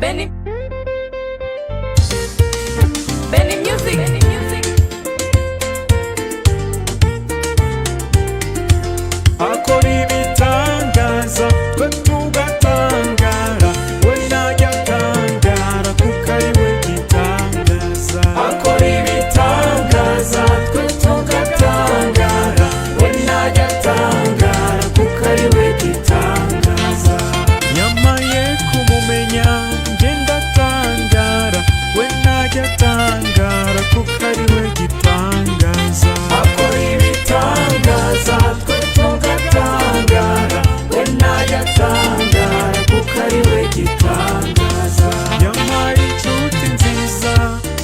Benny Music. Akora ibitangaza twe tugatangara, we najya atangara kuko ari we gitangaza. Akora ibitangaza twe tugatangara, we najya atangara kuko ari we gitangaza. Nyamaye kumumenya njye ndatangara, we najya atangara kuko ari we gitangaza. Akora ibitangaza twe tugatangara, we najya atangara kuko ari we gitangaza. Yampaye inshuti nziza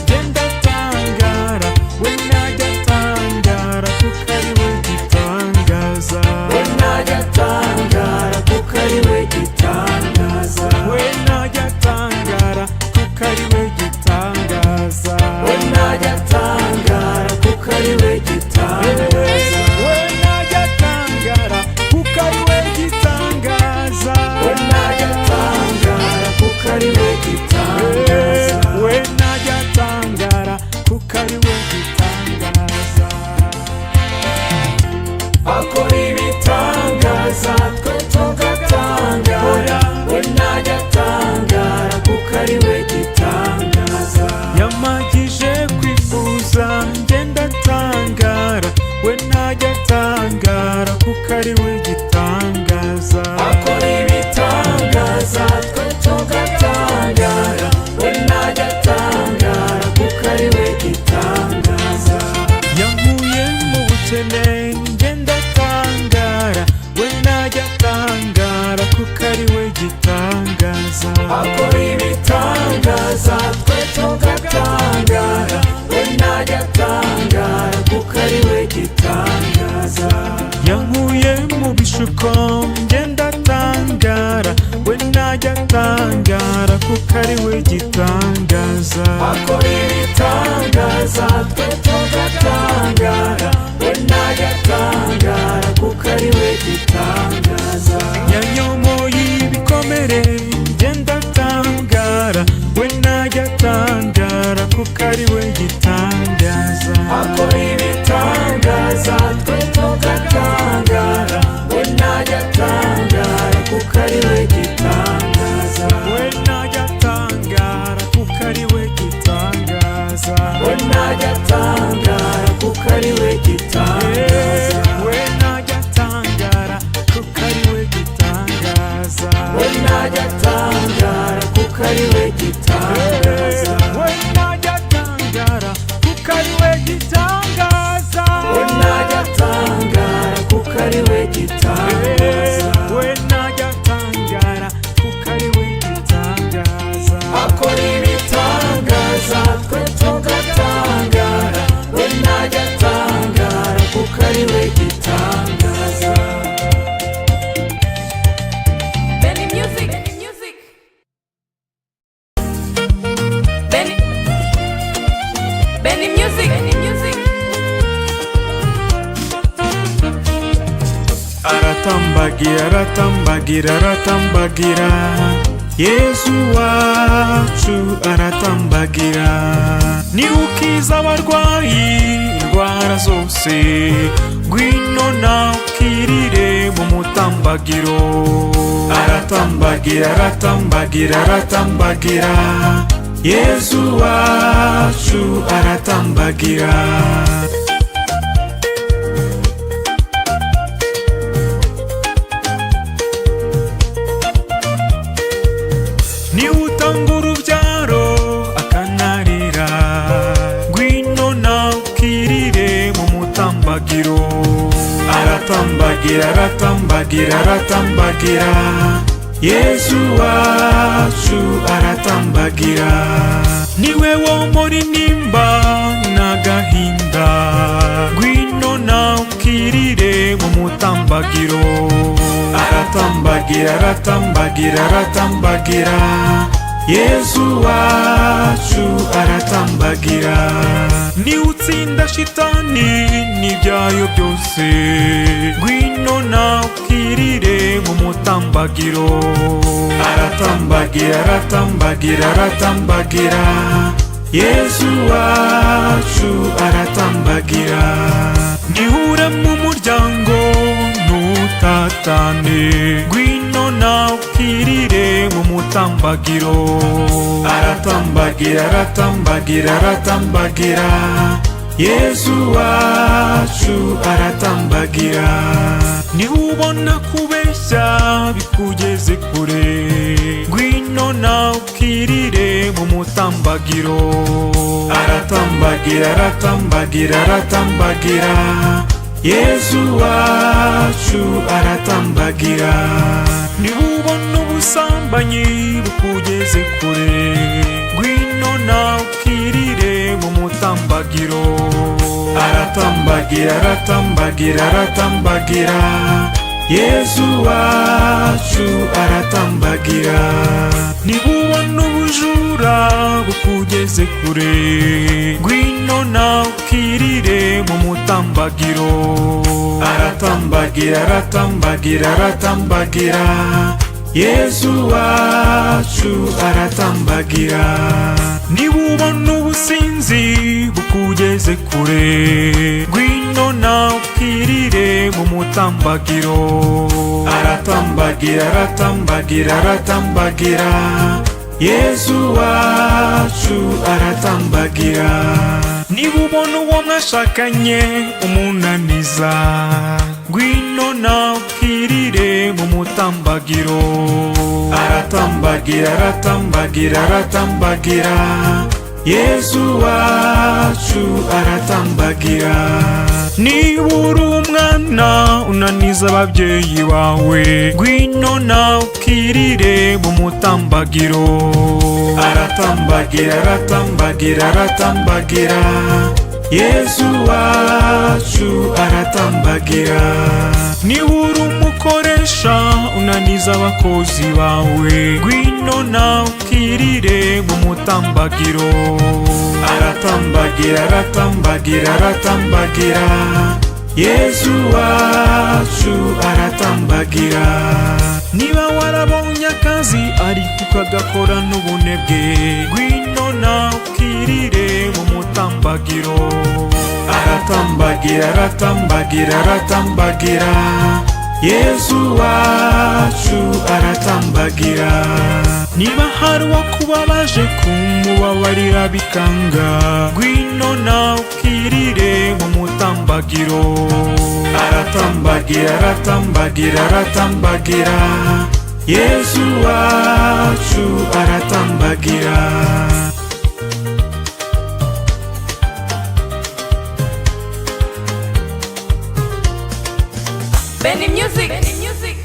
njye ndatangara, we najya atangara kuko ari we gitangaza. We najya atangara kuko ari we gitangaza. We najya atangara kuko ari we gitangaza. We najya atangara kuko ari we gitangaza. We najya atangara kuko ari we gitangaza. We najya atangara kuko ari we gitangaza. We najya atangara kuko ari we gitangaza. Akora ibitangaza twe tugatangara, we najya atangara kuko ari we gitangaza. Yamagije kwifuza njye ndatangara, we najya atangara kuko ari we gitangaza. Akora ibitangaza twe tugatangara, we najya atangara kuko ari we gitangaza. Yankuye mu bukene njye ndatangara, we najya atangara kuko ari we gitangaza. Akora ibitangaza twe tugatangara, we najya atangara kuko ari we gitangaza. Yankuye mu bishuko njye ndatangara, we najya atangara kuko ari we gitangaza. Akora ibitangaza twe tugatangara, we najya atangara kuko ari we gitangaza. Yanyomoye ibikomere njye ndatangara, we najya atangara kuko ari we gitangaza. Akora ibitangaza twe tugatangara, we najya atangara kuko ari we gitangaza. We najya atangara kuko ari we gitangaza. We najya atangara kuko ari we gitangaza. We najya atangara kuko ari we gitangaza. We najya atangara kuko ari we gitangaza. We najya atangara kuko ari we gitangaza. We najya atangara kuko ari we gitangaza. We najya atangara kuko ari we gitangaza. Akora ibitangaza twe tugatangara, we najya atangara kuko ari we gitangaza. Benny Music. Benny Music. Aratambagira, aratambagira, aratambagira, Yesu wacu aratambagira. Ni ukiza abarwayi indwara zose, ngwino nawe ukirire mu mutambagiro. Aratambagira, aratambagira, aratambagira, Yesu wacu aratambagira. Ni utanga urubyaro akanarira, ngwino nawe ukirire mu mutambagiro. Aratambagira, aratambagira, aratambagira, Yesu wacu aratambagira. Niwe womora intimba n'agahinda, ngwino nawe ukirire mu mutambagiro. Aratambagira, aratambagira, aratambagira, Yesu wacu aratambagira. Ni utsinda shitani n'ibyayo byose, ngwino nawe ukirire mu mutambagiro. Aratambagira, aratambagira, aratambagira, Yesu wacu aratambagira. Nihure mu muryango ntutatane, ngwino nawe ukirire mu mutambagiro. Aratambagira, aratambagira, aratambagira, Yesu wacu aratambagira. Nihubona kubeshya bikugeze kure, ngwino nawe ukirire mu mutambagiro. Aratambagira, aratambagira, aratambagira, Yesu wacu aratambagira. Nihubona ubusambanyi bukugeze kure, ngwino nawe ukirire mu mutambagiro. Aratambagira, aratambagira, aratambagira, Yesu wacu aratambagira. Nihubona ubujura bukugeze kure, ngwino nawe ukirire mu mutambagiro. Aratambagira, aratambagira, aratambagira, Yesu wacu aratambagira. Nihubona ubusinzi bukugeze kure, ngwino nawe ukirire mu mutambagiro. Aratambagira, aratambagira, aratambagira, Yesu wacu aratambagira. Nihubona uwo mwashakanye umunaniza, ngwino nawe ukirire mu mutambagiro. Aratambagira, aratambagira, aratambagira, Yesu wacu aratambagira. Niba uri umwana unaniza ababyeyi bawe, ngwino nawe ukirire mu mutambagiro. Aratambagira, aratambagira, aratambagira, Yesu wacu aratambagira. Niba uri umukoresha unaniza abakozi bawe, ngwino nawe ukirire mu mutambagiro. Aratambagira, aratambagira, aratambagira, Yesu wacu aratambagira. Niba warabonye akazi ariko ukagakora n'ubunebwe, ngwino nawe ukirire mu mutambagiro. Aratambagira, aratambagira, aratambagira, Yesu wacu aratambagira. Niba hari uwakubabaje kumubabarira bikanga, ngwino nawe ukirire mu mutambagiro. Aratambagira, aratambagira, aratambagira, Yesu wacu aratambagira. Benny Music. Benny Music.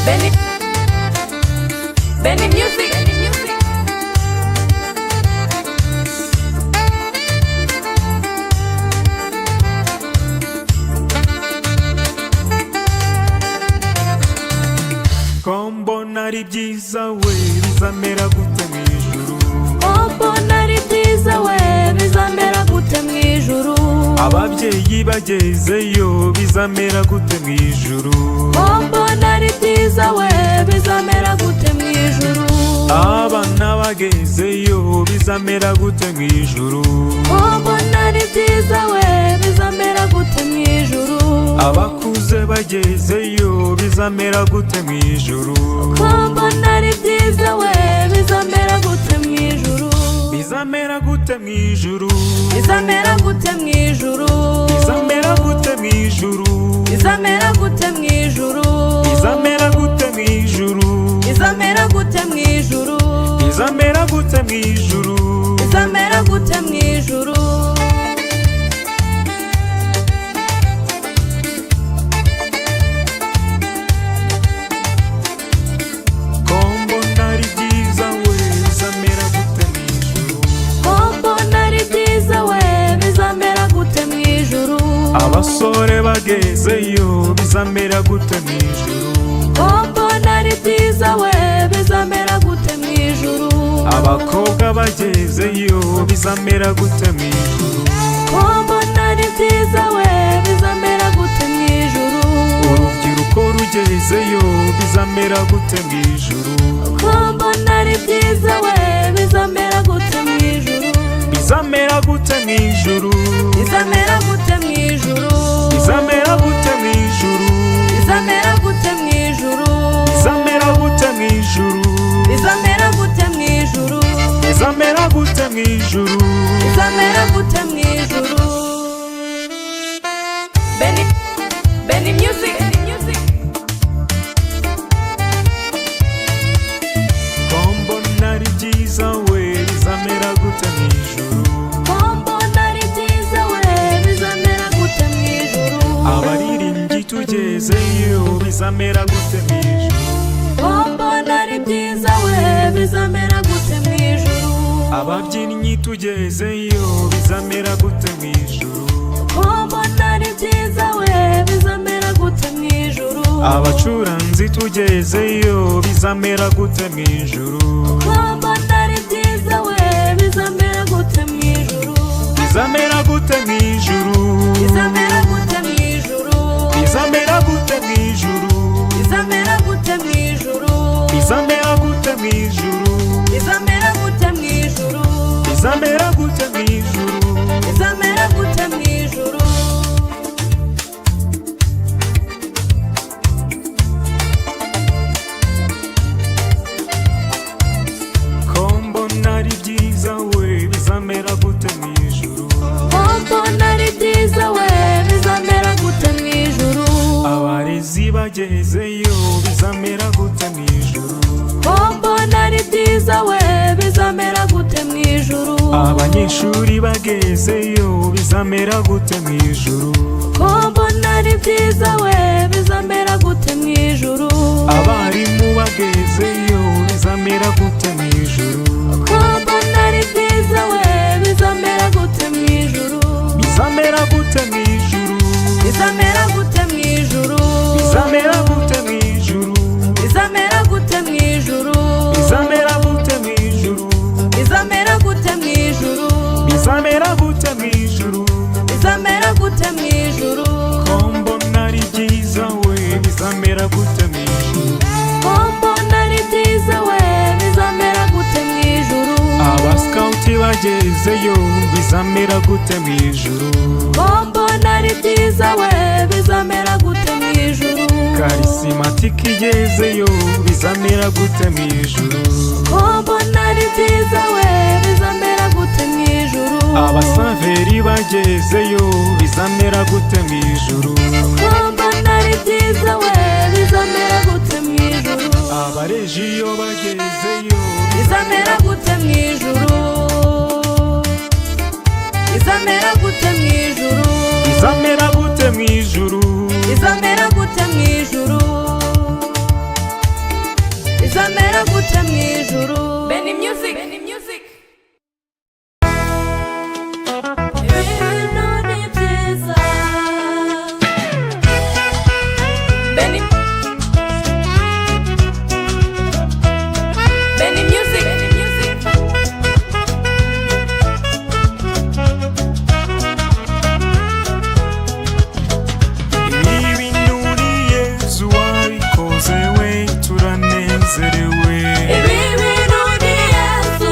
Benny. Benny Music. Benny Music. Kombona ari byiza we bizamera gute mu ijuru. Kombona ari byiza we bizamera gute mu ijuru. Ababyeyi bagezeyo bizamera gute mu ijuru. Kombona ari byiza we bizamera gute mu ijuru. Abana bagezeyo bizamera gute mu ijuru. Kombona ari byiza we bizamera gute mu ijuru. Abakuze bagezeyo bizamera gute mu ijuru. Kombona ari byiza we bizamera gute mu ijuru. Bizamera gute mu ijuru. Bizamera gute mu ijuru. Bizamera gute mu ijuru. Bizamera gute mu ijuru. Bizamera gute mu ijuru. Bizamera gute mu ijuru. Bizamera gute mu ijuru. Bizamera gute mu ijuru. Kombona ari byiza we bizamera gute mu ijuru. Kombona ari byiza we bizamera gute mu ijuru. Abasore bagezeyo bizamera gute mu ijuru. Kombona ari byiza we bizamera gute mu ijuru. Abakobwa bagezeyo bizamera gute mu ijuru. Kombona ari bizamera gute mwijuru uko mbona ari byiza we bizamera gute mwijuru bizamera gute mwijuru bizamera gute mwijuru bizamera gute mwijuru bizamera gute mwijuru bizamera gute mwijuru bizamera gute mwijuru bizamera gute mwijuru bizamera gute mwijuru Benny Music kombo nari byiza we bizamera gute mwijuru kombo nari byiza we bizamera gute mwijuru abaririmbyi tugezeyo bizamera gute mwijuru kombo nari byiza we bizamera gute mwijuru ababyinnyi tugezeyo bizamera gute mwijuru kombo nari byiza we bizamera gute mwijuru abacuranzi tugezeyo bizamera gute mwijuru kombo nari byiza we bizamera gute mwijuru bizamera gute mwijuru bizamera gute mwijuru bizamera gute mwijuru bizamera gute mwijuru bizamera gute mwijuru bizamera gute mwijuru bizamera gute mwijuru bizamera gute mwijuru kombo nari byiza we bizamera gute mwijuru kombo nari byiza we bizamera gute mwijuru abarezi bagezeyo bizamera gute mwijuru kombo nari byiza we bizamera gute mwijuru abanyeshuri bagezeyo bizamera gute mwijuru kombo nari byiza we bizamera gute mwijuru abarimu bagezeyo bizamera gute mwijuru kombo nari byiza we bizamera gute mwijuru bizamera gute mwijuru bizamera gute mwijuru bizamera gute mwijuru bizamera gute mwijuru bizamera gute mwijuru bizamera gute mwijuru bizamera gute mwijuru bizamera gute mwijuru kombo nari byiza we bizamera gute mwijuru kombo nari byiza we bizamera gute mwijuru abasikawuti bagezeyo bizamera gute mwijuru kombo nari byiza we bizamera gute mwijuru karisimatiki igezeyo bizamera gute mwijuru kombo nari byiza we bizamera gute mwijuru abasaveri bagezeyo bizamera gute mwijuru kombo nari byiza we bizamera gute mwijuru abarejiyo bagezeyo bizamera gute mwijuru bizamera gute mwijuru bizamera gute mwijuru bizamera gute mwijuru bizamera gute mwijuru Benny Music ibintu ni byiza Benny Music ibintu ni Yesu wabikoze we turanezerewe ibi bintu ni Yesu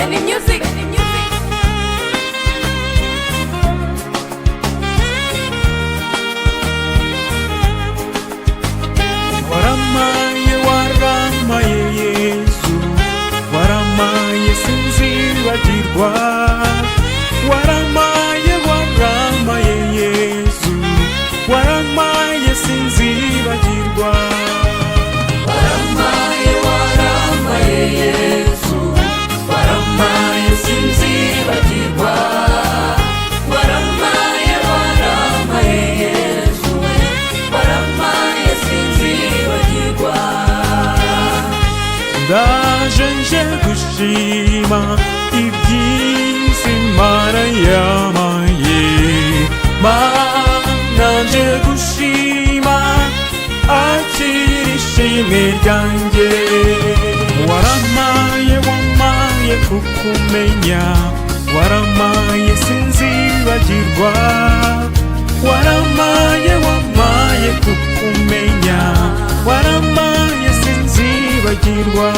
Benny Music. Waramaye waramaye Yesu, waramaye sinzibagirwa. Waramaye waramaye Yesu, waramaye sinzibagirwa. Waramaye waramaye Yesu, waramaye sinzibagirwa. Waramaye waramaye Yesu, waramaye sinzibagirwa. Ndaje nje gushima ibyiza Imana yamaye. Mana nje gushima akira ishimwe ryanjye. Waramaye wamaye kukumenya, waramaye sinzibagirwa. Waramaye wamaye kukumenya, waramaye sinzibagirwa.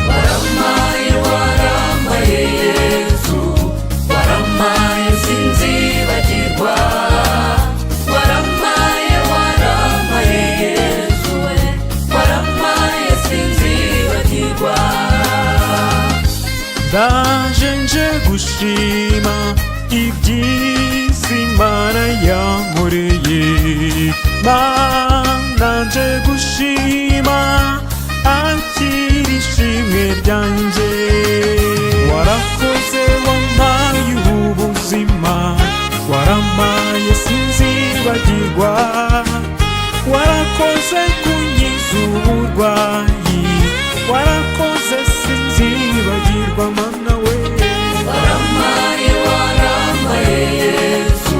Waramaye waramaye Yesu, waramaye sinzibagirwa. Waramaye waramaye Yesu, waramaye sinzibagirwa. Ndaje nje gushima ibyiza Imana yankoreye. Mana nje gushima akira ishimwe ryanjye. Warakoze wampaye ubuzima, waramaye sinzibagirwa. Warakoze kunkiza uburwayi, warakoze sinzibagirwa Mana we. Waramaye waramaye Yesu,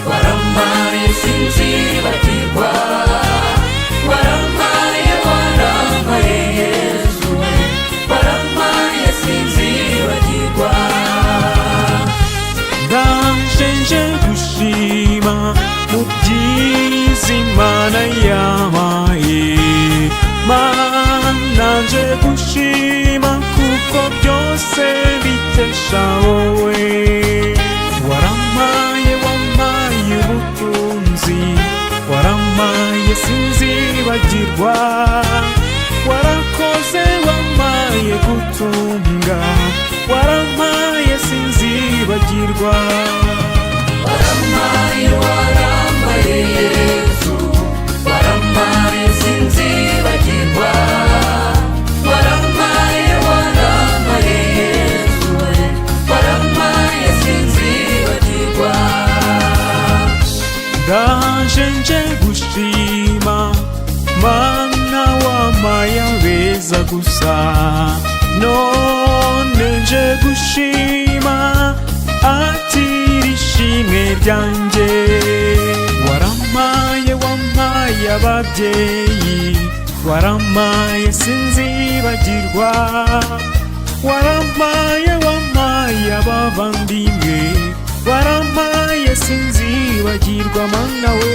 waramaye sinzibagirwa. Waramaye waramaye Yesu, waramaye sinzibagirwa. Ndaje nje gushima mu byiza Imana yampaye. Mana nje gushima kuko byose bikesha wowe. Waramaye wamaye ubutunzi, waramaye sinzibagirwa. Warakoze wamaye gutunga, waramaye sinzibagirwa. Waramaye waramaye Yesu, waramaye sinzibagirwa. Waramaye waramaye Yesu, waramaye sinzibagirwa. Ndaje nje gushima Mana wamaye abeza gusa. None nje gushima akira ishimwe ryanjye. Waramaye wamaye ababyeyi, waramaye sinzibagirwa. Waramaye wamaye abavandimwe, waramaye sinzibagirwa Mana we.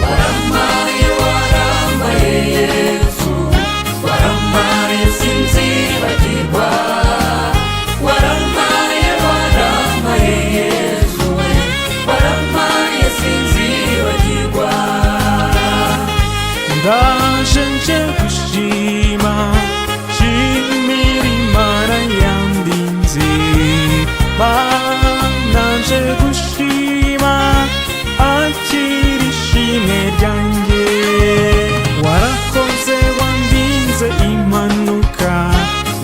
Waramaye waramaye Yesu, waramaye sinzibagirwa. Waramaye waramaye Yesu, waramaye sinzibagirwa. Ndaje nje gushima, shimira Imana yandinze. Mana nje gushima akira ishimwe ryanjye. Warakoze wandinze impanuka,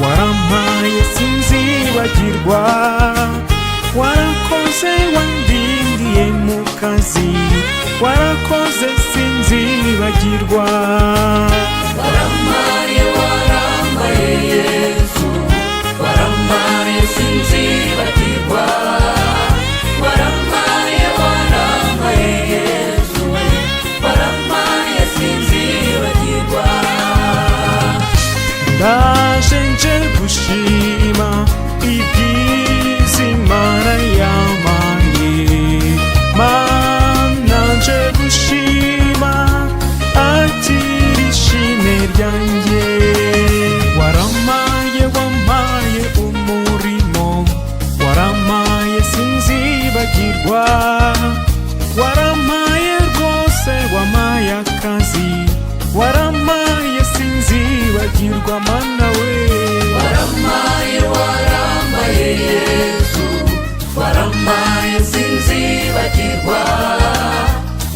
warampaye sinzibagirwa. Warakoze wandindiye mu kazi, warakoze sinzibagirwa. Waramaye waramaye Yesu, waramaye sinzibagirwa. Waramaye waramaye Yesu, waramaye sinzibagirwa. Ndaje nje gushima ibyiza Imana yampaye. Mana nje gushima akira ishimwe ryanjye. Waramaye wamaye tuzibagirwa mana we. waramaye waramaye Yesu, waramaye sinzibagirwa.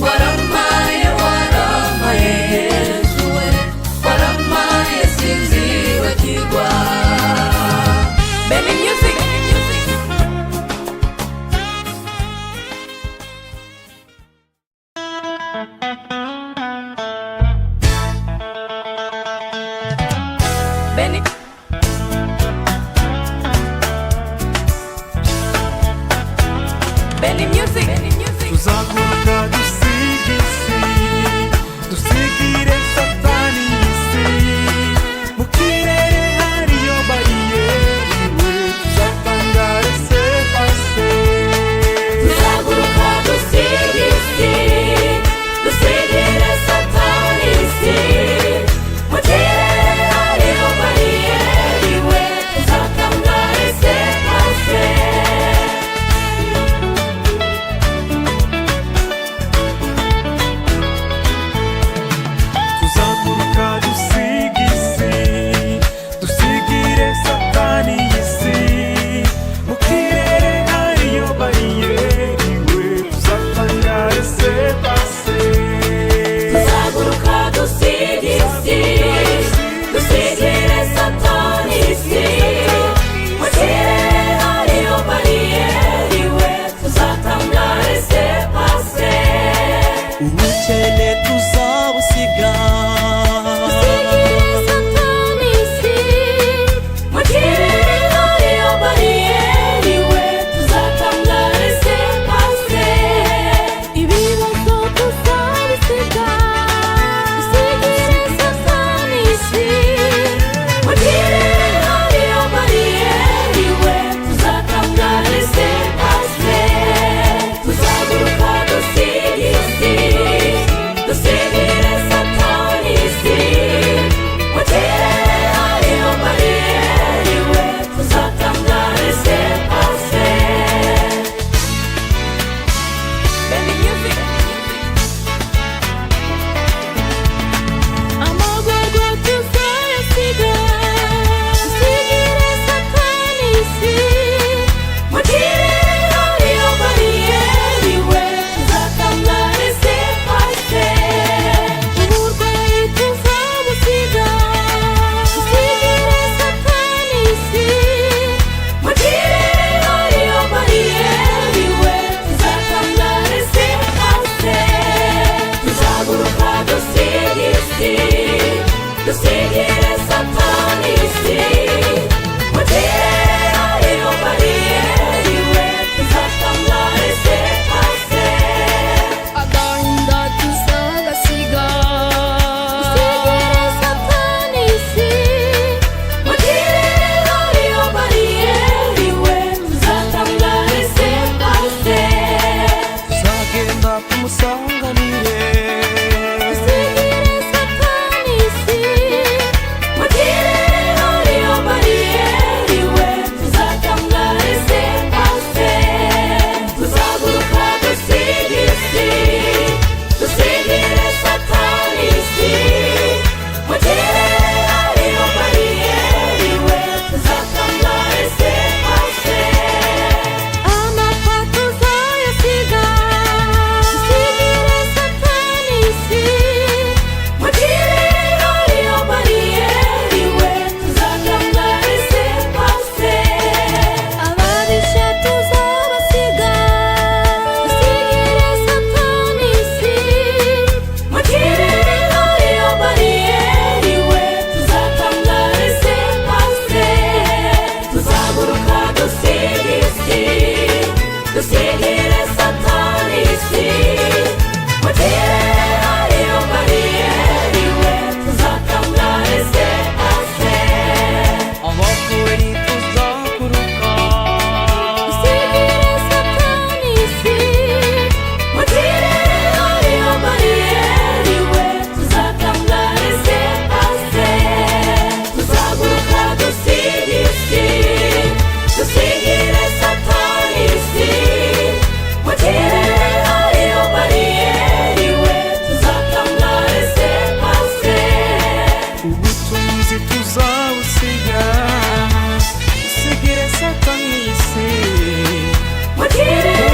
Waramaye waramaye Yesu we, waramaye sinzibagirwa. Benny Music. Benny. Benny Music. Tuzaguruka dusige isi, dusigire satani isi. Mu kirere hariyo bariyeri we, tuzatangara se pase. Tuzaguruka dusige isi, dusigire satani isi. Mu kirere hariyo bariyeri we, tuzatangara se pase. Tuzaguruka dusige isi, dusigire satani isi. Mu kirere hariyo bariyeri we, tuzatangara se pase. Tuzaguruka dusige isi, dusigire satani isi. Mu kirere hariyo bariyeri we, tuzatangara se pase. ubukene tuzabusiga, Dusigire satani isi. Mu kirere hariyo bariyeri we, tuzatangara se pase. Ibibazo tuzabisiga, dusigire satani isi. Mu kirere hariyo bariyeri we, tuzatangara se pase. Tuzaguruka dusige isi, dusigire satani isi. Mu kirere hariyo bariyeri we, tuzatangara se pase. Benny Music. Amagorwa tuzayasiga, dusigire satani isi. Mu kirere hariyo bariyeri we, tuzatangara se pase. Uburwayi tuzabusiga, dusigire satani isi. Mu kirere hariyo bariyeri we, tuzatangara se pase. Tuzaguruka dusige isi, dusigire satani isi. Mu kirere hariyo bariyeri we, tuzatangara se pase. Agahinda tuzagasiga, dusigire satani isi. Mu kirere hariyo bariyeri we, tuzatangara se pase. tuzagenda tumusanganire, Dusigire satani isi. ubutunzi tuzawusiga, usigire satani isi. mugire